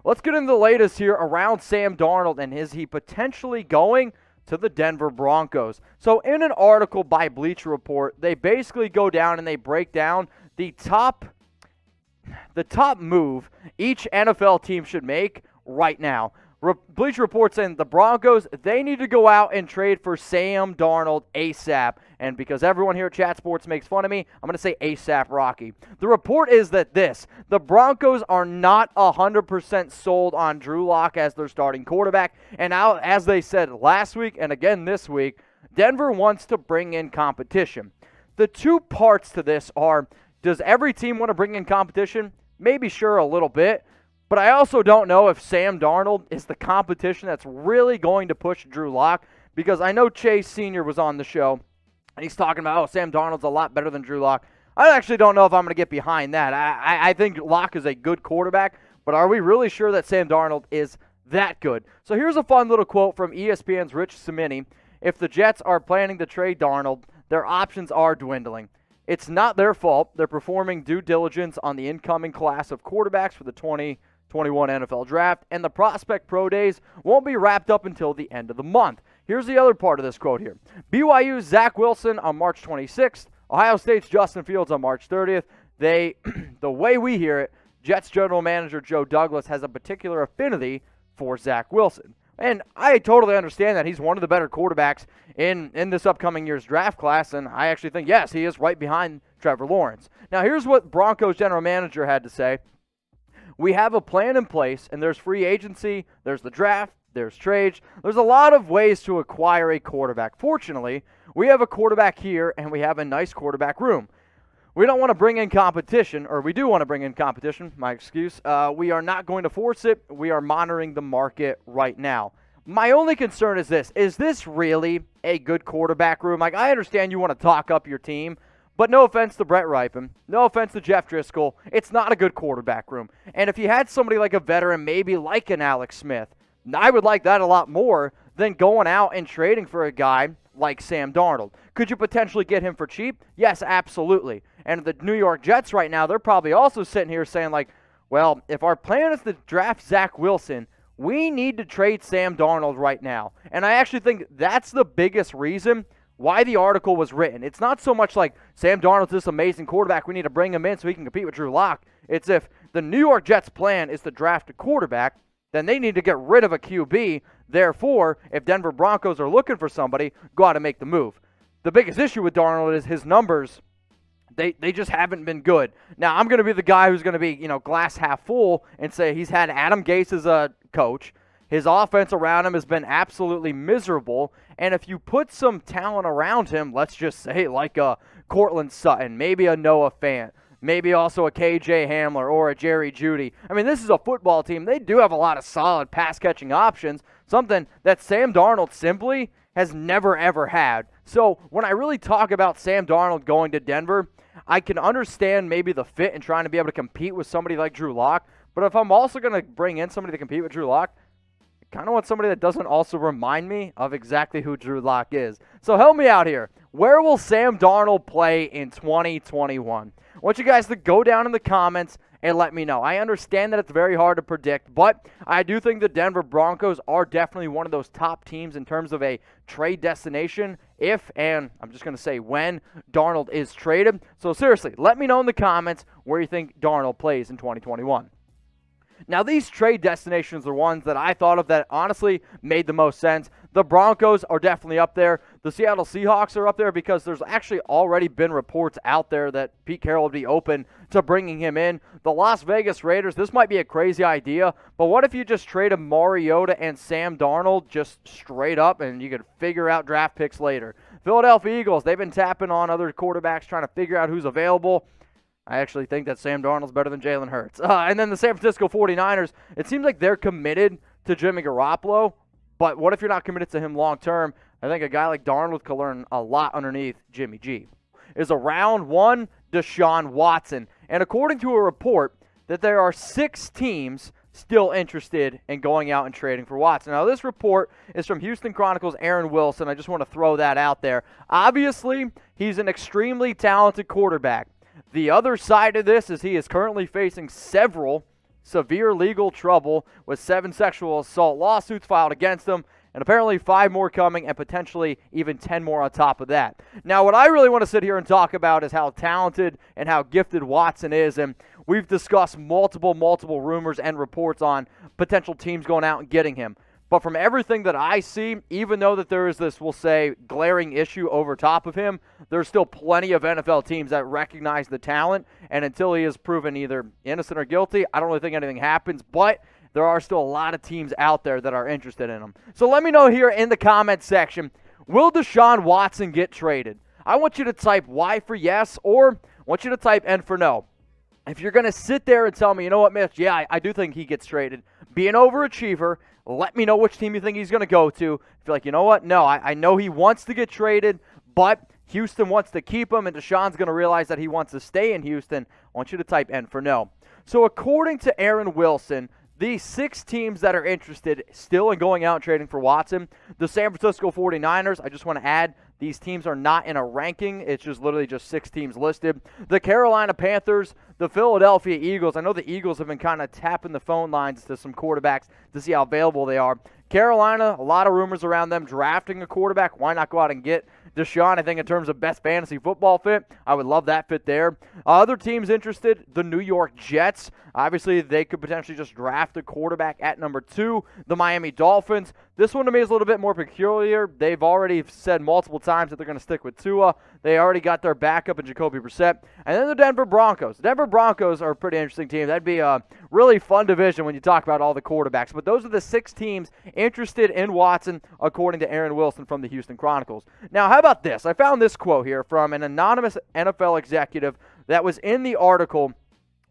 let's get into the latest here around Sam Darnold, and is he potentially going to the Denver Broncos? So in an article by Bleacher Report, they basically go down and they break down the top move each NFL team should make right now. Bleacher Report saying the Broncos, they need to go out and trade for Sam Darnold ASAP. And because everyone here at Chat Sports makes fun of me, I'm going to say ASAP Rocky. The report is that the Broncos are not 100% sold on Drew Lock as their starting quarterback. And now, as they said last week and again this week, Denver wants to bring in competition. The two parts to this are, does every team want to bring in competition? Maybe sure a little bit. But I also don't know if Sam Darnold is the competition that's really going to push Drew Lock, because I know Chase Sr. was on the show, and he's talking about, oh, Sam Darnold's a lot better than Drew Lock. I actually don't know if I'm going to get behind that. I think Lock is a good quarterback, but are we really sure that Sam Darnold is that good? So here's a fun little quote from ESPN's Rich Cimini. If the Jets are planning to trade Darnold, their options are dwindling. It's not their fault. They're performing due diligence on the incoming class of quarterbacks for the 2021 NFL Draft, and the Prospect Pro Days won't be wrapped up until the end of the month. Here's the other part of this quote here. BYU's Zach Wilson on March 26th, Ohio State's Justin Fields on March 30th. The way we hear it, Jets general manager Joe Douglas has a particular affinity for Zach Wilson. And I totally understand that he's one of the better quarterbacks in this upcoming year's draft class, and I actually think, yes, he is right behind Trevor Lawrence. Now, here's what Broncos general manager had to say. We have a plan in place, and there's free agency, there's the draft, there's trades. There's a lot of ways to acquire a quarterback. Fortunately, we have a quarterback here, and we have a nice quarterback room. We don't want to bring in competition, or we do want to bring in competition, my excuse. We are not going to force it. We are monitoring the market right now. My only concern is this. Is this really a good quarterback room? Like, I understand you want to talk up your team, but no offense to Brett Rypien, no offense to Jeff Driscoll, it's not a good quarterback room. And if you had somebody like a veteran, maybe like an Alex Smith, I would like that a lot more than going out and trading for a guy like Sam Darnold. Could you potentially get him for cheap? Yes, absolutely. And the New York Jets right now, they're probably also sitting here saying like, well, if our plan is to draft Zach Wilson, we need to trade Sam Darnold right now. And I actually think that's the biggest reason why the article was written. It's not so much like Sam Darnold's this amazing quarterback, we need to bring him in so he can compete with Drew Lock. It's if the New York Jets' plan is to draft a quarterback, then they need to get rid of a QB. Therefore, if Denver Broncos are looking for somebody, go out and make the move. The biggest issue with Darnold is his numbers. They just haven't been good. Now, I'm going to be the guy who's going to be, glass half full and say he's had Adam Gase as a coach. His offense around him has been absolutely miserable. And if you put some talent around him, let's just say like a Cortland Sutton, maybe a Noah Fant, maybe also a KJ Hamler or a Jerry Jeudy. I mean, this is a football team. They do have a lot of solid pass-catching options, something that Sam Darnold simply has never, ever had. So when I really talk about Sam Darnold going to Denver, I can understand maybe the fit and trying to be able to compete with somebody like Drew Lock. But if I'm also going to bring in somebody to compete with Drew Lock, I kind of want somebody that doesn't also remind me of exactly who Drew Lock is. So help me out here. Where will Sam Darnold play in 2021? I want you guys to go down in the comments and let me know. I understand that it's very hard to predict, but I do think the Denver Broncos are definitely one of those top teams in terms of a trade destination if, and I'm just going to say when, Darnold is traded. So seriously, let me know in the comments where you think Darnold plays in 2021. Now, these trade destinations are ones that I thought of that honestly made the most sense. The Broncos are definitely up there. The Seattle Seahawks are up there because there's actually already been reports out there that Pete Carroll would be open to bringing him in. The Las Vegas Raiders, this might be a crazy idea, but what if you just traded Mariota and Sam Darnold just straight up and you could figure out draft picks later? Philadelphia Eagles, they've been tapping on other quarterbacks trying to figure out who's available. I actually think that Sam Darnold's better than Jalen Hurts. And then the San Francisco 49ers, it seems like they're committed to Jimmy Garoppolo, but what if you're not committed to him long term? I think a guy like Darnold could learn a lot underneath Jimmy G. Is a round one Deshaun Watson. And according to a report, that there are 6 teams still interested in going out and trading for Watson. Now, this report is from Houston Chronicles' Aaron Wilson. I just want to throw that out there. Obviously, he's an extremely talented quarterback. The other side of this is he is currently facing several severe legal trouble with 7 sexual assault lawsuits filed against him, and apparently 5 more coming, and potentially even 10 more on top of that. Now, what I really want to sit here and talk about is how talented and how gifted Watson is, and we've discussed multiple rumors and reports on potential teams going out and getting him. But from everything that I see, even though that there is this, we'll say, glaring issue over top of him, there's still plenty of NFL teams that recognize the talent, and until he is proven either innocent or guilty, I don't really think anything happens, but there are still a lot of teams out there that are interested in him. So let me know here in the comment section, will Deshaun Watson get traded? I want you to type Y for yes, or I want you to type N for no. If you're going to sit there and tell me, you know what, Mitch, yeah, I do think he gets traded, be an overachiever, let me know which team you think he's going to go to. If you're like, you know what, no, I know he wants to get traded, but Houston wants to keep him, and Deshaun's going to realize that he wants to stay in Houston, I want you to type N for no. So according to Aaron Wilson, the 6 teams that are interested still in going out and trading for Watson, the San Francisco 49ers, I just want to add, these teams are not in a ranking. It's just literally just 6 teams listed. The Carolina Panthers, the Philadelphia Eagles. I know the Eagles have been kind of tapping the phone lines to some quarterbacks to see how available they are. Carolina, a lot of rumors around them drafting a quarterback. Why not go out and get Deshaun? I think in terms of best fantasy football fit, I would love that fit there. Other teams interested, the New York Jets. Obviously, they could potentially just draft a quarterback at number 2. The Miami Dolphins. This one to me is a little bit more peculiar. They've already said multiple times that they're going to stick with Tua. They already got their backup in Jacoby Brissett. And then the Denver Broncos. The Denver Broncos are a pretty interesting team. That'd be a really fun division when you talk about all the quarterbacks. But those are the 6 teams interested in Watson, according to Aaron Wilson from the Houston Chronicles. Now, how about this? I found this quote here from an anonymous NFL executive that was in the article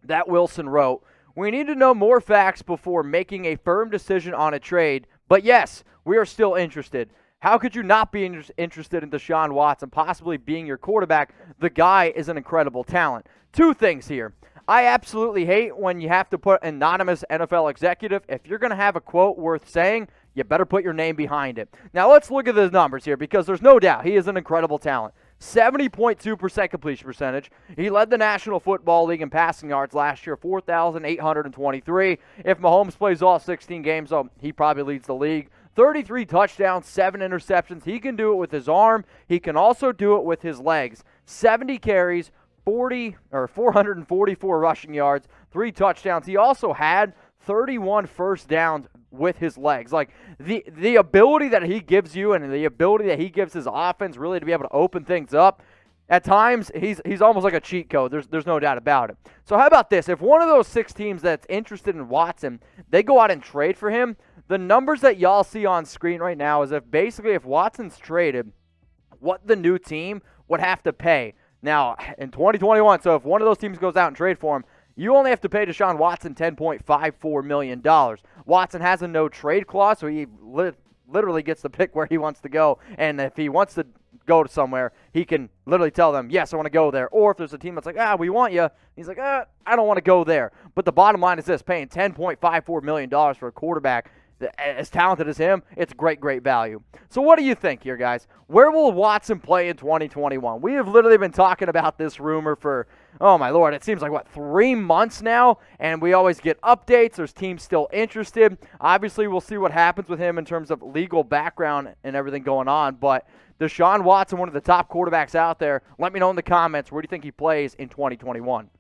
that Wilson wrote. We need to know more facts before making a firm decision on a trade, but yes, we are still interested. How could you not be interested in Deshaun Watson possibly being your quarterback? The guy is an incredible talent. 2 things here. I absolutely hate when you have to put anonymous NFL executive. If you're going to have a quote worth saying, you better put your name behind it. Now let's look at the numbers here, because there's no doubt he is an incredible talent. 70.2% completion percentage. He led the National Football League in passing yards last year, 4,823. If Mahomes plays all 16 games, he probably leads the league. 33 touchdowns, 7 interceptions. He can do it with his arm. He can also do it with his legs. 70 carries, 444 rushing yards, 3 touchdowns. He also had 31 first downs with his legs. Like, the ability that he gives you and the ability that he gives his offense really to be able to open things up, at times he's almost like a cheat code. There's no doubt about it. So how about this? If one of those 6 teams that's interested in Watson, they go out and trade for him, the numbers that y'all see on screen right now is if Watson's traded, what the new team would have to pay. Now, in 2021, so if one of those teams goes out and trade for him, you only have to pay Deshaun Watson $10.54 million. Watson has a no-trade clause, so he literally gets to pick where he wants to go. And if he wants to go to somewhere, he can literally tell them, yes, I want to go there. Or if there's a team that's like, we want you, he's like, I don't want to go there. But the bottom line is this, paying $10.54 million for a quarterback as talented as him, it's great value. So what do you think here, guys? Where will Watson play in 2021? We have literally been talking about this rumor for, oh my Lord, it seems like, 3 months now, and we always get updates. There's teams still interested. Obviously, we'll see what happens with him in terms of legal background and everything going on, but Deshaun Watson, one of the top quarterbacks out there, let me know in the comments, where do you think he plays in 2021?